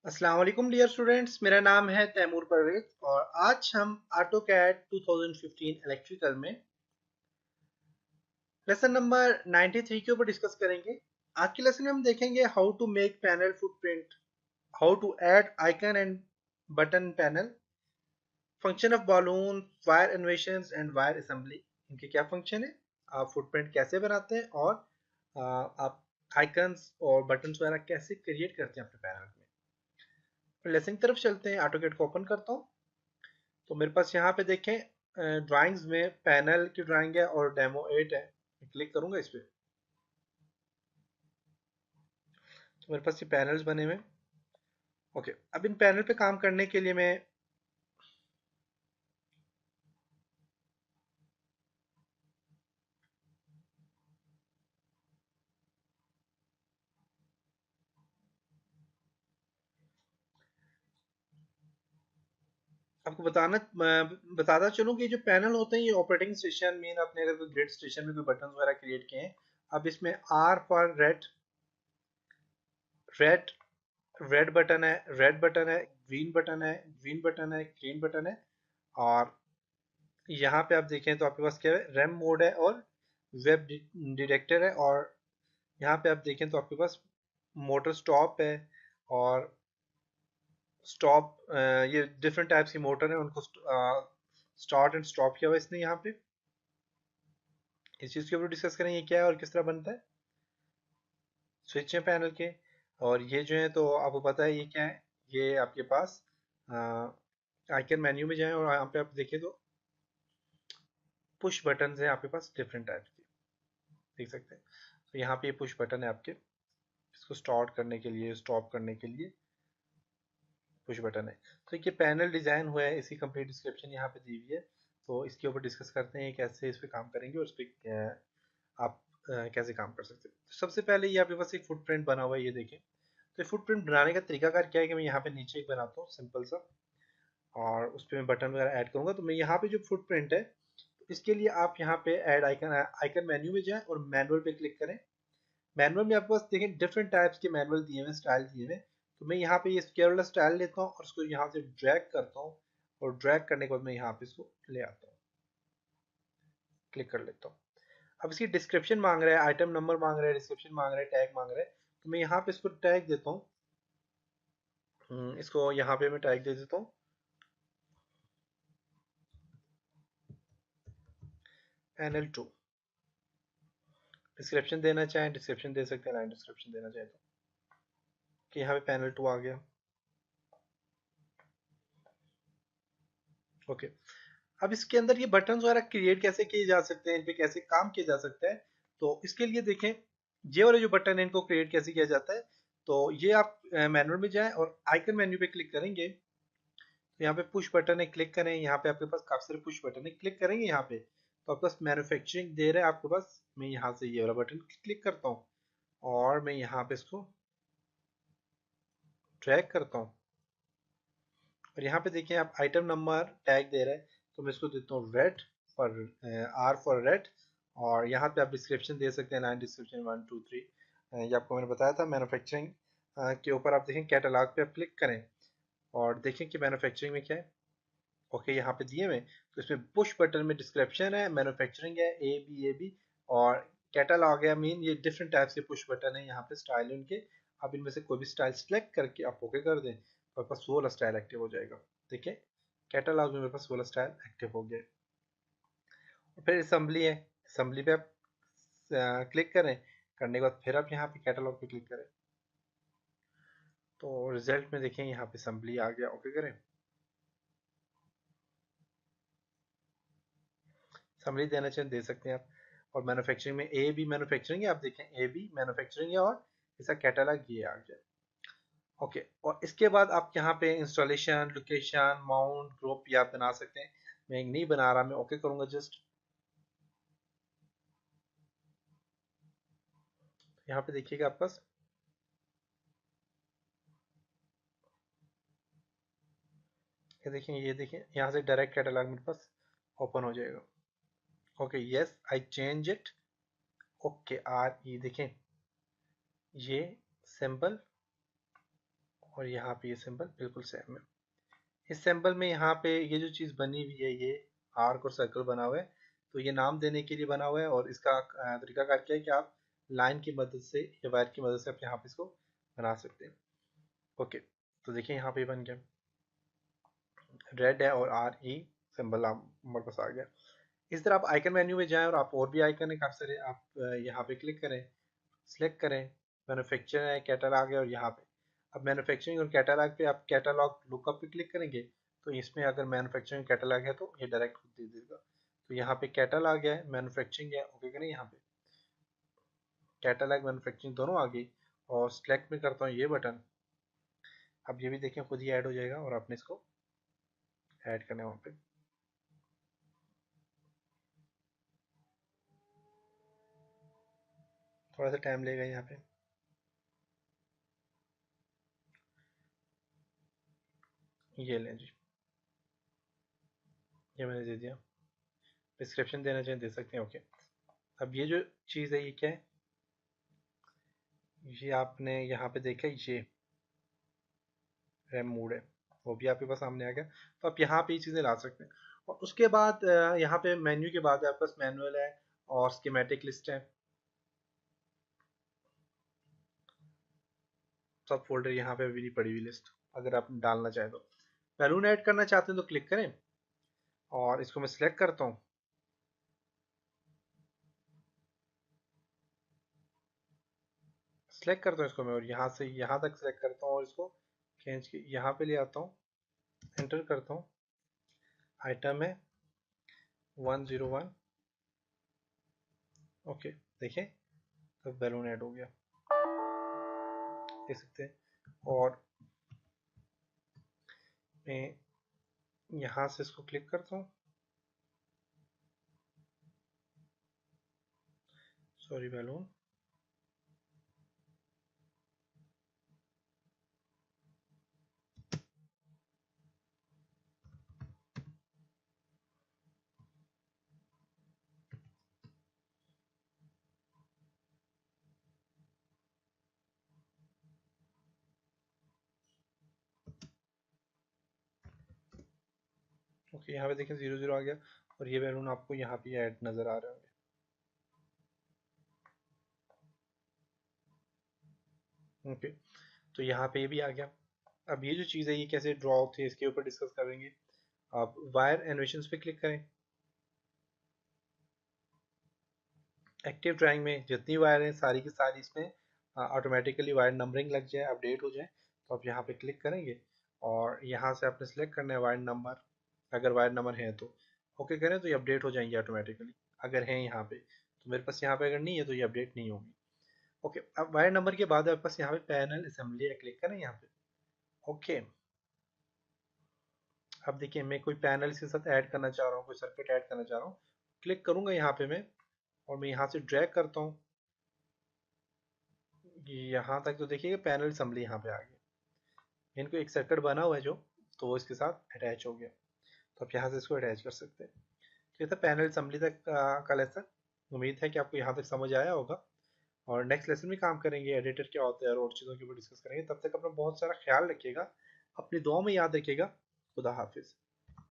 अस्सलाम वालेकुम dear students, मेरा नाम है तैमूर परवेज और आज हम ऑटोकैड 2015 इलेक्ट्रिकल में लेसन नंबर 93 के ऊपर डिस्कस करेंगे। आज के लेसन में हम देखेंगे how to make panel footprint, how to add icon and button panel, function of balloon, wire inventions and wire assembly. इनके क्या फंक्शन है, आप फुटप्रिंट कैसे बनाते हैं और आप आइकन्स और बटन्स वगैरह कैसे क्रिएट करते हैं अपने पैनल में। लेसन की तरफ चलते हैं। ऑटोकैड को ओपन करता हूँ तो मेरे पास यहाँ पे देखें ड्राइंग्स में पैनल की ड्राइंग है और डेमो 8 है। मैं क्लिक करूंगा इस पे तो मेरे पास ये पैनल्स बने हुए हैं। ओके, अब इन पैनल पे काम करने के लिए मैं आपको बताता चलूँ कि जो पैनल होते हैं ये ऑपरेटिंग स्टेशन मीन अपने अगर कोई ग्रिड स्टेशन में कोई बटन वगैरह क्रिएट किए हैं। अब इसमें R for red red button है, रेड बटन है, ग्रीन बटन है, ग्रीन बटन है, ग्रीन बटन है। और यहाँ पे आप देखें तो आपके पास क्या है, रैम मोड है और वेब डिटेक्टर है। और यहाँ पे आप देखें तो आपके पास मोटर स्टॉप है और स्टॉप, ये डिफरेंट टाइप्स की मोटर है, उनको स्टार्ट एंड स्टॉप किया हुआ है इसने। यहाँ पे इस चीज़ के ऊपर डिस्कस करें ये क्या है और किस तरह बनता है। स्विच है पैनल के और ये जो है तो आपको पता है ये क्या है। ये आपके पास आइकन मेन्यू में जाए और यहाँ पे आप देखें तो पुश बटन है आपके पास डिफरेंट टाइप्स के, देख सकते हैं। तो यहाँ पे ये पुश बटन है आपके, इसको स्टार्ट करने के लिए, स्टॉप करने के लिए पुश बटन है। तो ये पैनल डिजाइन हुआ है, इसकी कंप्लीट डिस्क्रिप्शन यहाँ पे दी हुई है। तो इसके ऊपर डिस्कस करते हैं कैसे इस पे काम करेंगे और इस पे आप कैसे काम कर सकते हैं। तो सबसे पहले ये आपके पास एक फुटप्रिंट बना हुआ है, ये देखें। तो फुटप्रिंट बनाने का तरीकाकार क्या है कि मैं यहाँ पे नीचे एक बनाता हूँ सिंपल सा और उस पर मैं बटन वगैरह ऐड करूंगा। तो मैं यहाँ पे जो फुटप्रिंट है इसके लिए आप यहाँ पे ऐड आइकन आइकन मेन्यू में जाएं और मैनुअल पे क्लिक करें। मैनुअल में आपके पास देखें डिफरेंट टाइप्स के मैनुअल दिए हुए, स्टाइल दिए हुए। तो मैं यहाँ पे ये स्क्वायर वाला स्टाइल लेता हूँ और उसको यहाँ से ड्रैग करता हूँ और ड्रैग करने के बाद मैं यहाँ पे इसको ले आता हूँ, क्लिक कर लेता हूँ। अब इसकी डिस्क्रिप्शन मांग रहा है, आइटम नंबर मांग रहा है, डिस्क्रिप्शन मांग रहा है, टैग मांग रहा है। तो मैं यहाँ पे इसको टैग देता हूँ। इसको यहाँ पे मैं टैग दे देता हूँ पैनल 2। डिस्क्रिप्शन देना चाहें डिस्क्रिप्शन दे सकते हैं, लाइन डिस्क्रिप्शन देना चाहें तो कि यहाँ पे पैनल 2 आ गया। ओके, अब इसके अंदर ये बटन्स वगैरह क्रिएट कैसे किए जा सकते हैं, इन पे कैसे काम किया जा सकता है। तो इसके लिए देखें ये वाले जो बटन है इनको क्रिएट कैसे किया जाता है। तो ये आप मैनुअल में जाएं और आइकन मेन्यू पे क्लिक करेंगे तो यहाँ पे पुश बटन है, क्लिक करें। यहाँ पे आपके पास काफी सारे पुश बटन है, क्लिक करेंगे यहाँ पे तो आपके पास मैन्युफैक्चरिंग दे रहा है आपके पास। मैं यहाँ से ये वाला बटन क्लिक करता हूँ और मैं यहाँ पे इसको ड्रैग करता हूँ और यहाँ पे देखिए आप आइटम नंबर टैग दे रहे हैं। तो मैं इसको देता हूँ red for, R for red. और यहाँ पे आप डिस्क्रिप्शन दे सकते हैं, लाइन डिस्क्रिप्शन 1 2 3। ये आपको मैंने बताया था मैन्युफैक्चरिंग के ऊपर। आप देखें कैटलॉग पे आप क्लिक करें और देखें कि मैन्युफैक्चरिंग में क्या है। ओके, यहाँ पे दिए हुए तो इसमें पुश बटन में डिस्क्रिप्शन है, मैन्युफैक्चरिंग है, ए बी और कैटलॉग है। मीन ये डिफरेंट टाइप्स के पुश बटन है, यहाँ पे स्टाइल है उनके। आप इनमें से कोई भी स्टाइल सेलेक्ट करके आप ओके कर दें तो आपका 16 स्टाइल एक्टिव हो जाएगा। देखिए कैटलॉग में मेरे पास 16 स्टाइल एक्टिव हो गए। और फिर असेंबली है, असेंबली पे आप क्लिक करें, करने के बाद फिर आप यहाँ पे कैटलॉग पे क्लिक करें तो रिजल्ट में देखें यहाँ पे असेंबली आ गया। ओके करें, समरी देना चाहिए दे सकते हैं आप। और मैन्युफैक्चरिंग में ए बी मैन्युफैक्चरिंग है, आप देखें ए बी मैन्युफैक्चरिंग है और इसका कैटलॉग ये आ गया। ओके, और इसके बाद आप यहाँ पे इंस्टॉलेशन, लोकेशन, माउंट, ग्रुप ये आप बना सकते हैं। मैं नहीं बना रहा, मैं ओके करूंगा जस्ट। यहाँ पे देखिएगा आपके पास, ये देखें, ये देखें यहाँ से डायरेक्ट कैटलॉग मेरे पास ओपन हो जाएगा। Okay, yes I change it. Okay, R E देखें ये सिंपल और यहाँ पे ये सिंबल बिल्कुल सेम है। इस सिंबल में यहाँ पे ये जो चीज़ बनी हुई है, ये आर्क और सर्कल बना हुआ है, तो ये नाम देने के लिए बना हुआ है। और इसका तरीकाकार क्या है कि आप लाइन की मदद से या वायर की मदद से आप यहाँ पे इसको बना सकते हैं। ओके, तो देखिए यहाँ पे बन गया, रेड है और RE सिंबल हमारे पास आ गया। इस तरह आप आइकन मेन्यू में जाएं और आप और भी आइकन है काफ़ी सारे, आप यहाँ पे क्लिक करें, सिलेक्ट करें, मैन्युफैक्चर है, कैटलॉग है, और यहाँ पे अब मैन्युफैक्चरिंग और कैटलॉग पे आप कैटलॉग लुकअप पे क्लिक करेंगे तो इसमें अगर मैन्युफैक्चरिंग कैटलॉग है तो ये डायरेक्ट खुद दे देगा। तो यहाँ पे कैटलॉग है, मैन्युफैक्चरिंग है, ओके करें, यहाँ पे कैटलॉग मैन्युफैक्चरिंग दोनों आ गई। और सिलेक्ट में करता हूँ ये बटन, अब ये भी देखें खुद ही ऐड हो जाएगा और आपने इसको ऐड करना है वहाँ पे। थोड़ा सा टाइम लेगा यहाँ पे, ये लें जी, ये मैंने दे दिया। डिस्क्रिप्शन देना चाहें दे सकते हैं, ओके। अब ये जो चीज़ है ये क्या है, ये आपने यहाँ पे देखा, ये रैम मोड है, वो भी आपके पास सामने आ गया। तो आप यहाँ पे ये चीज़ें ला सकते हैं। और उसके बाद यहाँ पे मेन्यू के बाद आपके पास मैनुअल है और स्कीमेटिक लिस्ट है, सब फोल्डर यहाँ पे भी पड़ी हुई लिस्ट, अगर आप डालना चाहें तो। बैलून ऐड करना चाहते हैं तो क्लिक करें और इसको मैं सिलेक्ट करता हूँ, सिलेक्ट करता हूँ इसको मैं, और यहाँ से यहाँ तक सिलेक्ट करता हूँ और इसको खींच के यहाँ पे ले आता हूँ, एंटर करता हूँ, आइटम है 101, ओके। देखिए तो बैलून ऐड हो गया, देख सकते हैं। और मैं यहाँ से इसको क्लिक करता हूँ, सॉरी बैलून, ओके। यहाँ पे देखिए 00 आ गया और ये बैलून आपको यहाँ पे ऐड नज़र आ रहे होंगे, ओके। तो यहाँ पे ये भी आ गया। अब ये जो चीज़ है ये कैसे ड्रॉ होती है इसके ऊपर डिस्कस करेंगे। आप वायर एनिमेशंस पे क्लिक करें, एक्टिव ड्राइंग में जितनी वायर हैं सारी की सारी इसमें ऑटोमेटिकली वायर नंबरिंग लग जाए, अपडेट हो जाए। तो आप यहाँ पे क्लिक करेंगे और यहाँ से आपने सेलेक्ट करना है वायर नंबर, अगर वायर नंबर है तो ओके करें तो ये अपडेट हो जाएंगे ऑटोमेटिकली, अगर है यहाँ पे। तो मेरे पास यहाँ पे अगर नहीं है तो ये अपडेट नहीं होगी, ओके। अब वायर नंबर के बाद आपके पास यहाँ पे पैनल असेंबली है, क्लिक करें यहाँ पे, ओके। अब देखिए मैं कोई पैनल इसके साथ ऐड करना चाह रहा हूँ, कोई सर्किट ऐड करना चाह रहा हूँ, क्लिक करूंगा यहाँ पे मैं, और मैं यहाँ से ड्रैग करता हूँ यहाँ तक, तो देखिए पैनल असेंबली यहाँ पे आ गई। इनको एक सर्किट बना हुआ है जो, तो वो इसके साथ अटैच हो गया, तो आप यहाँ से इसको अटैच कर सकते हैं। तो ये था पैनल असेंबली तक का लेसन। उम्मीद है कि आपको यहाँ तक समझ आया होगा, और नेक्स्ट लेसन में काम करेंगे एडिटर क्या होता है और चीज़ों के ऊपर डिस्कस करेंगे। तब तक अपना बहुत सारा ख्याल रखिएगा, अपनी दुआ में याद रखिएगा। खुदा हाफिज़।